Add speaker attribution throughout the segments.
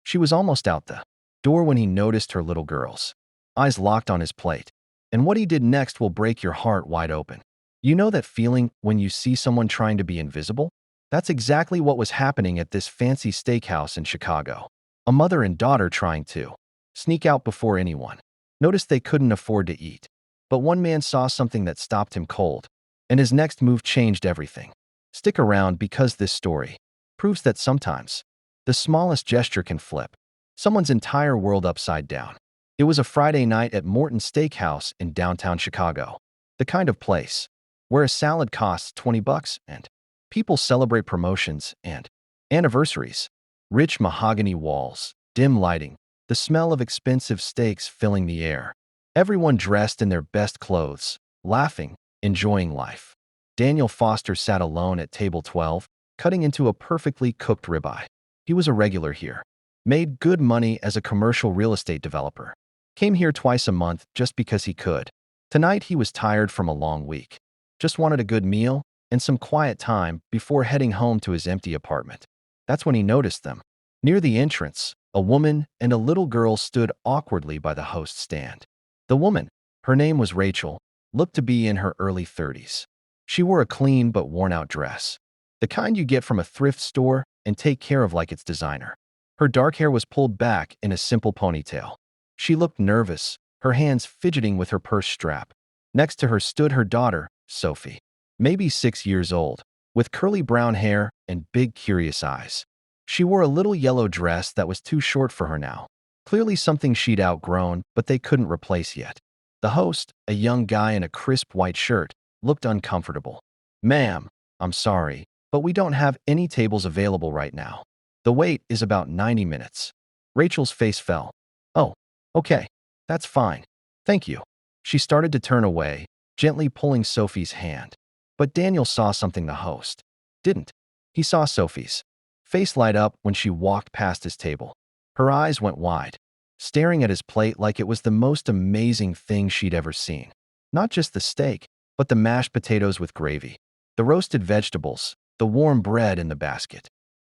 Speaker 1: She was almost out the door when he noticed her little girl's eyes locked on his plate. And what he did next will break your heart wide open. You know that feeling when you see someone trying to be invisible? That's exactly what was happening at this fancy steakhouse in Chicago. A mother and daughter trying to sneak out before anyone noticed they couldn't afford to eat. But one man saw something that stopped him cold, and his next move changed everything. Stick around because this story proves that sometimes the smallest gesture can flip someone's entire world upside down. It was a Friday night at Morton's Steakhouse in downtown Chicago, the kind of place where a salad costs $20 and people celebrate promotions and anniversaries. Rich mahogany walls, dim lighting, the smell of expensive steaks filling the air. Everyone dressed in their best clothes, laughing, enjoying life. Daniel Foster sat alone at table 12, cutting into a perfectly cooked ribeye. He was a regular here, made good money as a commercial real estate developer. Came here twice a month just because he could. Tonight he was tired from a long week. Just wanted a good meal and some quiet time before heading home to his empty apartment. That's when he noticed them. Near the entrance, a woman and a little girl stood awkwardly by the host's stand. The woman, her name was Rachel, looked to be in her early 30s. She wore a clean but worn-out dress, the kind you get from a thrift store and take care of like it's designer. Her dark hair was pulled back in a simple ponytail. She looked nervous, her hands fidgeting with her purse strap. Next to her stood her daughter, Sophie, maybe 6 years old, with curly brown hair and big curious eyes. She wore a little yellow dress that was too short for her now, clearly something she'd outgrown but they couldn't replace yet. The host, a young guy in a crisp white shirt, looked uncomfortable. "Ma'am, I'm sorry, but we don't have any tables available right now. The wait is about 90 minutes. Rachel's face fell. "Oh, okay, that's fine. Thank you." She started to turn away, gently pulling Sophie's hand. But Daniel saw something the host didn't. He saw Sophie's face light up when she walked past his table. Her eyes went wide, staring at his plate like it was the most amazing thing she'd ever seen. Not just the steak, but the mashed potatoes with gravy, the roasted vegetables, the warm bread in the basket.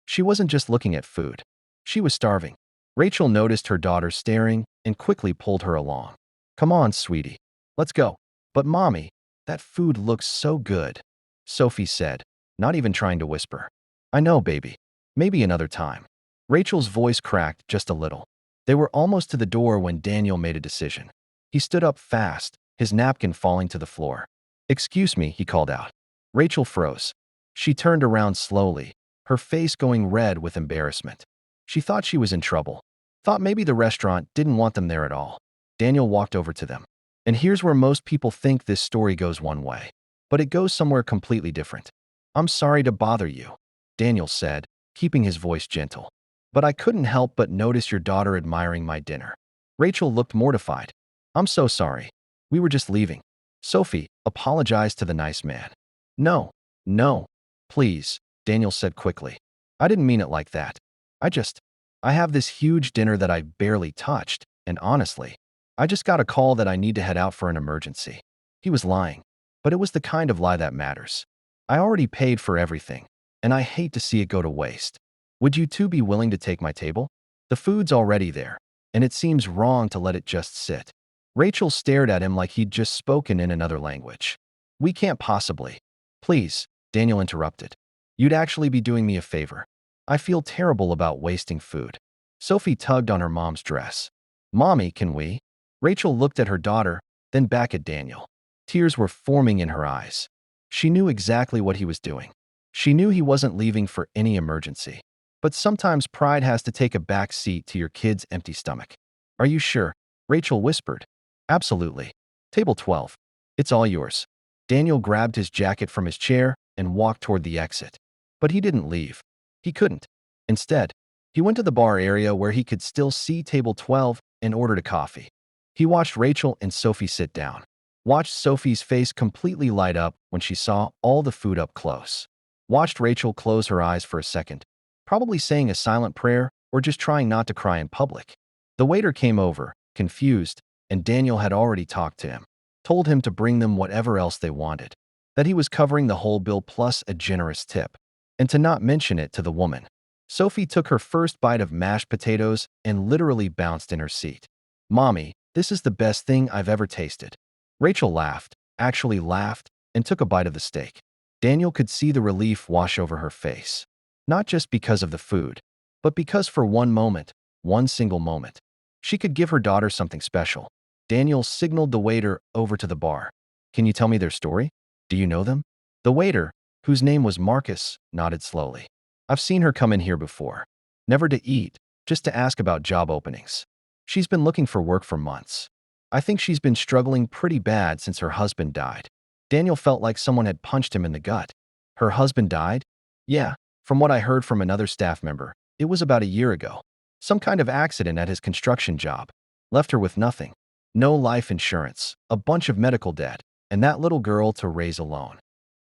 Speaker 1: She wasn't just looking at food. She was starving. Rachel noticed her daughter staring and quickly pulled her along. "Come on, sweetie. Let's go." "But mommy, that food looks so good," Sophie said, not even trying to whisper. "I know, baby. Maybe another time." Rachel's voice cracked just a little. They were almost to the door when Daniel made a decision. He stood up fast, his napkin falling to the floor. "Excuse me," he called out. Rachel froze. She turned around slowly, her face going red with embarrassment. She thought she was in trouble. Thought maybe the restaurant didn't want them there at all. Daniel walked over to them. And here's where most people think this story goes one way. But it goes somewhere completely different. "I'm sorry to bother you," Daniel said, keeping his voice gentle. "But I couldn't help but notice your daughter admiring my dinner." Rachel looked mortified. "I'm so sorry. We were just leaving." Sophie apologized to the nice man. "No, no, please," Daniel said quickly. "I didn't mean it like that. I have this huge dinner that I barely touched, and honestly, I just got a call that I need to head out for an emergency." He was lying, but it was the kind of lie that matters. "I already paid for everything, and I hate to see it go to waste. Would you two be willing to take my table? The food's already there, and it seems wrong to let it just sit." Rachel stared at him like he'd just spoken in another language. "We can't possibly." "Please," Daniel interrupted. "You'd actually be doing me a favor. I feel terrible about wasting food." Sophie tugged on her mom's dress. "Mommy, can we?" Rachel looked at her daughter, then back at Daniel. Tears were forming in her eyes. She knew exactly what he was doing. She knew he wasn't leaving for any emergency. But sometimes pride has to take a back seat to your kid's empty stomach. "Are you sure?" Rachel whispered. "Absolutely. Table 12. It's all yours." Daniel grabbed his jacket from his chair and walked toward the exit. But he didn't leave. He couldn't. Instead, he went to the bar area where he could still see table 12 and ordered a coffee. He watched Rachel and Sophie sit down. Watched Sophie's face completely light up when she saw all the food up close. Watched Rachel close her eyes for a second, probably saying a silent prayer or just trying not to cry in public. The waiter came over, confused, and Daniel had already talked to him. Told him to bring them whatever else they wanted. That he was covering the whole bill plus a generous tip. And to not mention it to the woman. Sophie took her first bite of mashed potatoes and literally bounced in her seat. Mommy, this is the best thing I've ever tasted. Rachel laughed, actually laughed, and took a bite of the steak. Daniel could see the relief wash over her face. Not just because of the food, but because for one moment, one single moment, she could give her daughter something special. Daniel signaled the waiter over to the bar. Can you tell me their story? Do you know them? The waiter, whose name was Marcus, nodded slowly. I've seen her come in here before. Never to eat, just to ask about job openings. She's been looking for work for months. I think she's been struggling pretty bad since her husband died. Daniel felt like someone had punched him in the gut. Her husband died? Yeah, from what I heard from another staff member, it was about a year ago. Some kind of accident at his construction job. Left her with nothing. No life insurance, a bunch of medical debt, and that little girl to raise alone.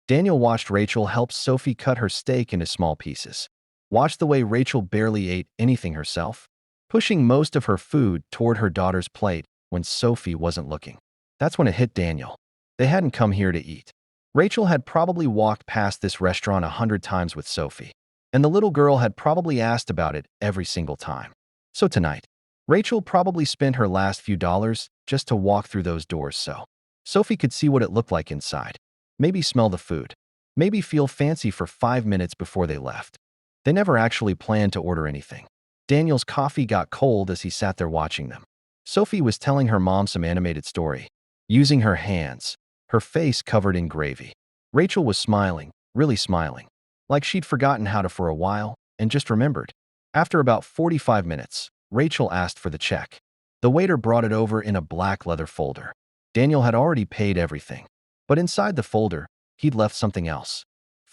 Speaker 1: Daniel watched Rachel help Sophie cut her steak into small pieces. Watched the way Rachel barely ate anything herself, pushing most of her food toward her daughter's plate when Sophie wasn't looking. That's when it hit Daniel. They hadn't come here to eat. Rachel had probably walked past this restaurant 100 times with Sophie, and the little girl had probably asked about it every single time. So tonight, Rachel probably spent her last few dollars just to walk through those doors so Sophie could see what it looked like inside. Maybe smell the food. Maybe feel fancy for 5 minutes before they left. They never actually planned to order anything. Daniel's coffee got cold as he sat there watching them. Sophie was telling her mom some animated story, using her hands, her face covered in gravy. Rachel was smiling, really smiling, like she'd forgotten how to for a while and just remembered. After about 45 minutes, Rachel asked for the check. The waiter brought it over in a black leather folder. Daniel had already paid everything, but inside the folder, he'd left something else.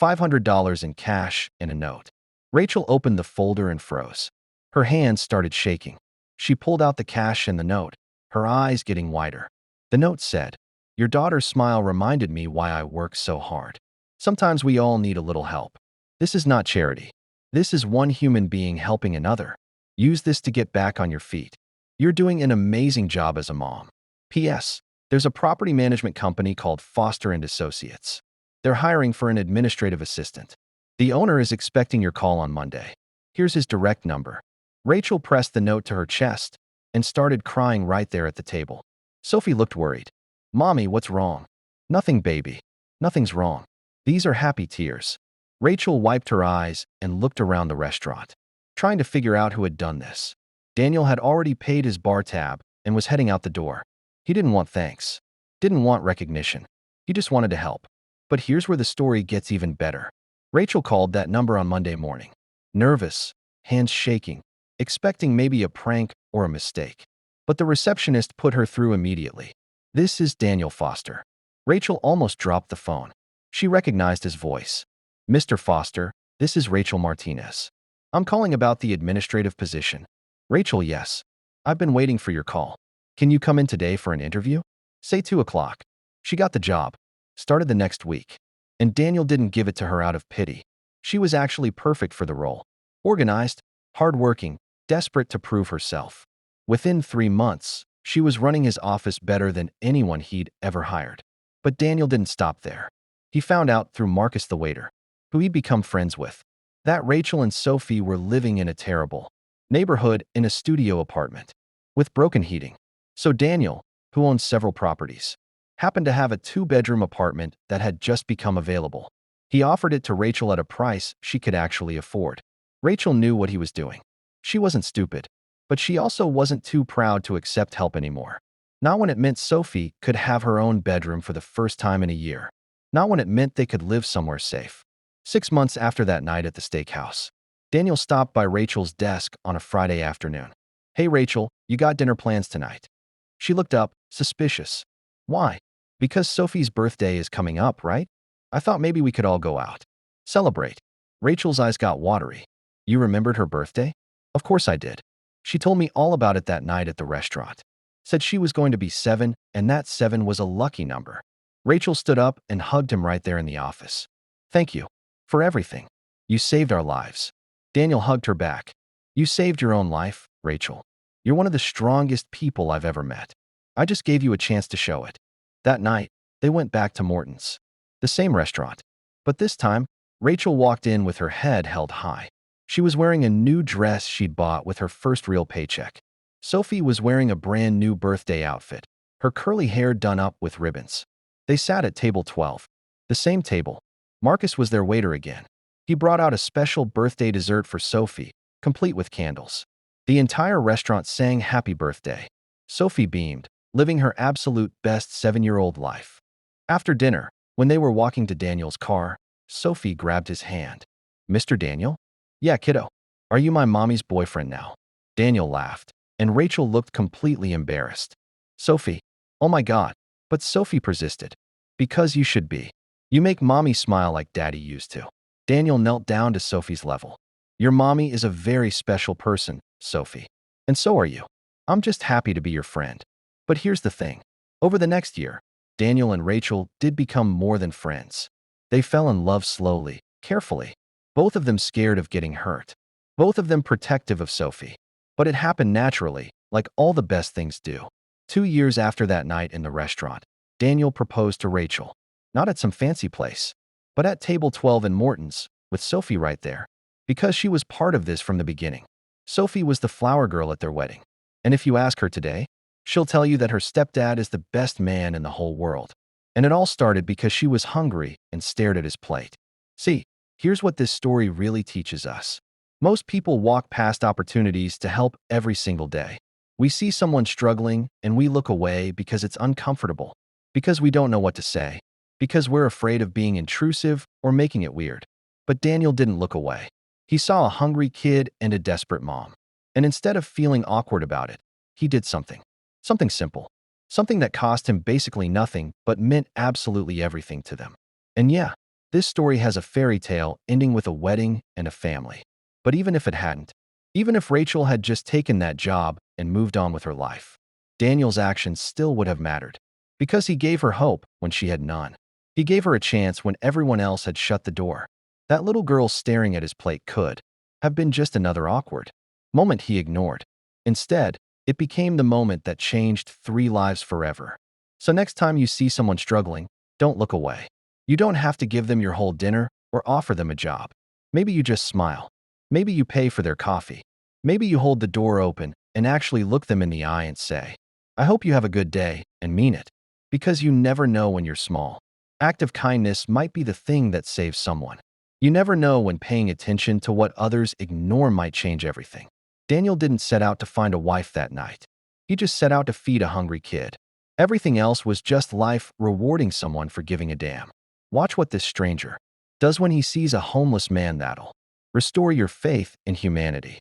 Speaker 1: $500 in cash and a note. Rachel opened the folder and froze. Her hands started shaking. She pulled out the cash and the note, her eyes getting wider. The note said, "Your daughter's smile reminded me why I work so hard. Sometimes we all need a little help. This is not charity. This is one human being helping another. Use this to get back on your feet. You're doing an amazing job as a mom. P.S. There's a property management company called Foster & Associates. They're hiring for an administrative assistant. The owner is expecting your call on Monday. Here's his direct number." Rachel pressed the note to her chest and started crying right there at the table. Sophie looked worried. "Mommy, what's wrong?" "Nothing, baby. Nothing's wrong. These are happy tears." Rachel wiped her eyes and looked around the restaurant, trying to figure out who had done this. Daniel had already paid his bar tab and was heading out the door. He didn't want thanks, didn't want recognition. He just wanted to help. But here's where the story gets even better. Rachel called that number on Monday morning, nervous, hands shaking, expecting maybe a prank or a mistake. But the receptionist put her through immediately. "This is Daniel Foster." Rachel almost dropped the phone. She recognized his voice. "Mr. Foster, this is Rachel Martinez. I'm calling about the administrative position." "Rachel, yes. I've been waiting for your call. Can you come in today for an interview? Say 2 o'clock. She got the job. Started the next week. And Daniel didn't give it to her out of pity. She was actually perfect for the role. Organized, hardworking, desperate to prove herself. Within 3 months, she was running his office better than anyone he'd ever hired. But Daniel didn't stop there. He found out through Marcus the waiter, who he'd become friends with, that Rachel and Sophie were living in a terrible neighborhood in a studio apartment with broken heating. So Daniel, who owned several properties, happened to have a 2-bedroom apartment that had just become available. He offered it to Rachel at a price she could actually afford. Rachel knew what he was doing. She wasn't stupid, but she also wasn't too proud to accept help anymore. Not when it meant Sophie could have her own bedroom for the first time in a year. Not when it meant they could live somewhere safe. 6 months after that night at the steakhouse, Daniel stopped by Rachel's desk on a Friday afternoon. "Hey Rachel, you got dinner plans tonight?" She looked up, suspicious. "Why?" "Because Sophie's birthday is coming up, right? I thought maybe we could all go out. Celebrate." Rachel's eyes got watery. "You remembered her birthday?" "Of course I did. She told me all about it that night at the restaurant. Said she was going to be 7, and that 7 was a lucky number." Rachel stood up and hugged him right there in the office. "Thank you. For everything. You saved our lives." Daniel hugged her back. "You saved your own life, Rachel. You're one of the strongest people I've ever met. I just gave you a chance to show it." That night, they went back to Morton's, the same restaurant. But this time, Rachel walked in with her head held high. She was wearing a new dress she'd bought with her first real paycheck. Sophie was wearing a brand new birthday outfit, her curly hair done up with ribbons. They sat at table 12. The same table. Marcus was their waiter again. He brought out a special birthday dessert for Sophie, complete with candles. The entire restaurant sang happy birthday. Sophie beamed, living her absolute best 7-year-old life. After dinner, when they were walking to Daniel's car, Sophie grabbed his hand. "Mr. Daniel?" "Yeah, kiddo. Are you my mommy's boyfriend now?" Daniel laughed, and Rachel looked completely embarrassed. "Sophie." "Oh my God." But Sophie persisted. "Because you should be. You make mommy smile like daddy used to." Daniel knelt down to Sophie's level. "Your mommy is a very special person, Sophie. And so are you. I'm just happy to be your friend." But here's the thing. Over the next year, Daniel and Rachel did become more than friends. They fell in love slowly, carefully. Both of them scared of getting hurt. Both of them protective of Sophie. But it happened naturally, like all the best things do. 2 years after that night in the restaurant, Daniel proposed to Rachel. Not at some fancy place, but at table 12 in Morton's, with Sophie right there. Because she was part of this from the beginning. Sophie was the flower girl at their wedding. And if you ask her today, she'll tell you that her stepdad is the best man in the whole world. And it all started because she was hungry and stared at his plate. See, here's what this story really teaches us. Most people walk past opportunities to help every single day. We see someone struggling and we look away because it's uncomfortable, because we don't know what to say, because we're afraid of being intrusive or making it weird. But Daniel didn't look away. He saw a hungry kid and a desperate mom. And instead of feeling awkward about it, he did something. Something simple. Something that cost him basically nothing but meant absolutely everything to them. And yeah, this story has a fairy tale ending with a wedding and a family. But even if it hadn't, even if Rachel had just taken that job and moved on with her life, Daniel's actions still would have mattered. Because he gave her hope when she had none. He gave her a chance when everyone else had shut the door. That little girl staring at his plate could have been just another awkward moment he ignored. Instead, it became the moment that changed 3 lives forever. So next time you see someone struggling, don't look away. You don't have to give them your whole dinner or offer them a job. Maybe you just smile. Maybe you pay for their coffee. Maybe you hold the door open and actually look them in the eye and say, "I hope you have a good day," and mean it. Because you never know when you're small. Act of kindness might be the thing that saves someone. You never know when paying attention to what others ignore might change everything. Daniel didn't set out to find a wife that night. He just set out to feed a hungry kid. Everything else was just life rewarding someone for giving a damn. Watch what this stranger does when he sees a homeless man. That'll restore your faith in humanity.